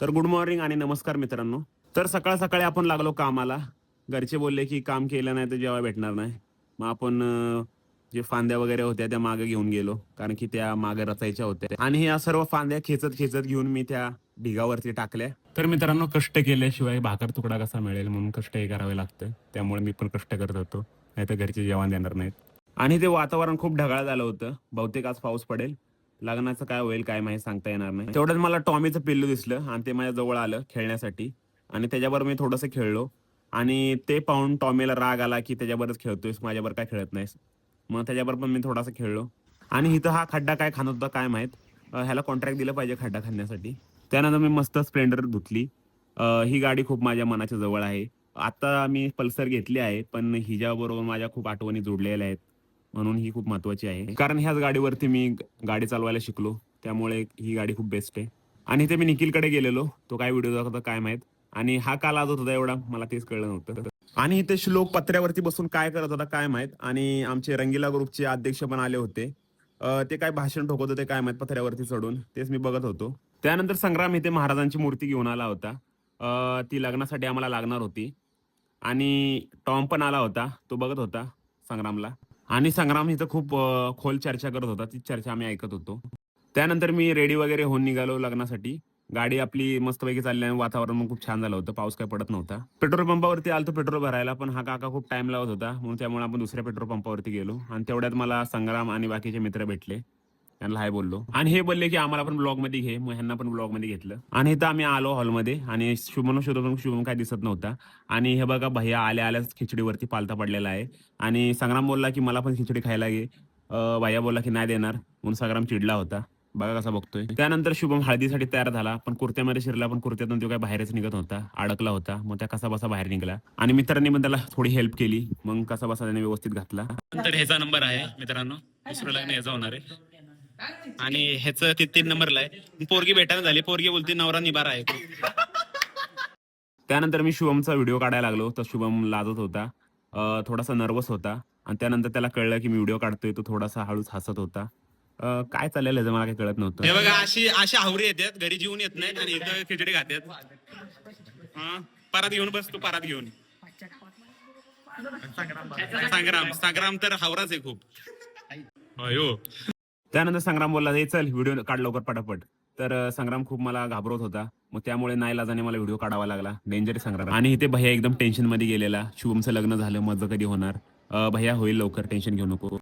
तर good morning आणि नमस्कार मित्रांनो. तर सकाळ सकाळी आपण लागलो कामाला. घरचे बोलले की काम केलं नाही तर जेव्हा भेटणार नाही. मग आपण जे फांद्या वगैरे होत्या त्या मागे घेऊन गेलो, कारण की त्या मागे रचायच्या होत्या आणि या सर्व फांद्या खेचत खेचत घेऊन मी त्या ढिगावरती टाकल्या. तर मित्रांनो, कष्ट केल्याशिवाय भाकर तुकडा कसा मिळेल, म्हणून कष्ट हे करावे लागतं. त्यामुळे मी पण कष्ट करत होतो, नाही तर घरचे जेवण देणार नाहीत. आणि ते वातावरण खूप ढगाळ झालं होतं. बहुतेक आज पाऊस पडेल. लग्नाचं काय होईल काय माहिती, सांगता येणार नाही. तेवढ्यात मला टॉमीचं पिल्लू दिसलं आणि ते माझ्या जवळ आलं खेळण्यासाठी आणि त्याच्याबरोबर मी थोडंसं खेळलो आणि ते पाहून टॉमीला राग आला की त्याच्याबरोबर खेळतोयस, माझ्याबरोबर काय खेळत नाहीस. मग त्याच्याबरोबर पण मी थोडासा खेळलो आणि इथं हा खड्डा काय खात होता काय माहित. ह्याला कॉन्ट्रॅक्ट दिलं पाहिजे खड्डा खाण्यासाठी. त्यानंतर मी मस्त स्प्लेंडर धुतली. ही गाडी खूप माझ्या मनाच्या जवळ आहे. आता मी पल्सर घेतली आहे, पण हिच्याबरोबर माझ्या खूप आठवणी जोडलेल्या आहेत. म्हणून ही खूप महत्वाची आहे. कारण ह्याच गाडीवरती मी गाडी चालवायला शिकलो. त्यामुळे ही गाडी खूप बेस्ट आहे. आणि ते मी निखिलकडे गेलेलो. तो काय व्हिडिओ दाखवता काय माहित. आणि हा का लाजत होता एवढा, मला तेच कळलं नव्हतं. आणि इथे श्लोक पत्र्यावरती बसून काय करत होता काय माहित. आणि आमचे रंगीला ग्रुपचे अध्यक्ष पण आले होते. ते काय भाषण ठोकत होते काय माहित पत्र्यावरती चढून, तेच मी बघत होतो. त्यानंतर संग्राम इथे महाराजांची मूर्ती घेऊन आला होता. ती लग्नासाठी आम्हाला लागणार होती. आणि टॉम पण आला होता, तो बघत होता संग्रामला. आणि संग्राम इथं खूप खोल चर्चा करत होता. ती चर्चा आम्ही ऐकत होतो. त्यानंतर मी रेडी वगैरे होऊन निघालो लग्नासाठी. गाडी आपली मस्तपैकी चालली आणि वातावरण पण खूप छान झालं होतं. पाऊस काही पडत नव्हता. पेट्रोल पंपावरती आलतो पेट्रोल भरायला, पण हा काका खूप टाइम लावत होता. म्हणून त्यामुळे आपण दुसऱ्या पेट्रोल पंपावरती गेलो आणि तेवढ्यात मला संग्राम आणि बाकीचे मित्र भेटले. त्यांना हाय बोललो आणि हे बोलले की आम्हाला पण ब्लॉग मध्ये घे. मग ह्यांना पण ब्लॉग मध्ये घेतलं आणि इथं आम्ही आलो हॉलमध्ये आणि शुभम शोधून शुभम काय दिसत नव्हता. आणि हे बघा, भैया आल्या आल्याच खिचडीवरती पालथा पडलेला आहे. आणि संग्राम बोलला की मला पण खिचडी खायला घे. भैया बोलला की नाही देणार, म्हणून संग्राम चिडला होता. बघा कसा बघतोय. त्यानंतर शुभम हळदीसाठी तयार झाला, पण कुर्त्यामध्ये शिरला, पण कुर्त्यातून तो काय बाहेरच निघत होता, अडकला होता. मग त्या कसा बसा बाहेर निघाला आणि मित्रांनी पण त्याला थोडी हेल्प केली. मग कसा बसा त्याने व्यवस्थित घातला. नंतर ह्याचा नंबर आहे मित्रांनो, दुसरं लग्न ह्याचा होणार आहे आणि ह्याचं 3 नंबरला आहे. पोरगी भेटायला झाली, पोरगी बोलती नवरा निबारा आहे. त्यानंतर मी शुभमचा व्हिडिओ काढायला लागलो, तर शुभम लाजत होता, थोडासा नर्वस होता. आणि त्यानंतर त्याला कळलं की मी व्हिडिओ काढतोय, तो थोडासा हळूच हसत होता. काय चाललेलं आहे मला काही कळत नव्हतं. हे बघा, अशी अशी हावरी येतात, घरी जेवून येत नाहीत आणि इथं खिचडी खात्यात. परात घेऊन बस, तू परात घेऊन. संग्राम संग्राम तर हावराच आहे खूप. अयो. त्यानंतर संग्राम बोलला, हे चल व्हिडिओ काढ लवकर पटापट. तर संग्राम खूप मला घाबरत होता. मग त्यामुळे नाईलाजाने मला व्हिडिओ काढावा लागला. डेंजर संग्राम. आणि इथे भैया एकदम टेन्शन मध्ये गेलेला. शुभमचं लग्न झालं, माझं कधी होणार. भैया होईल लवकर, टेन्शन घेऊ नको.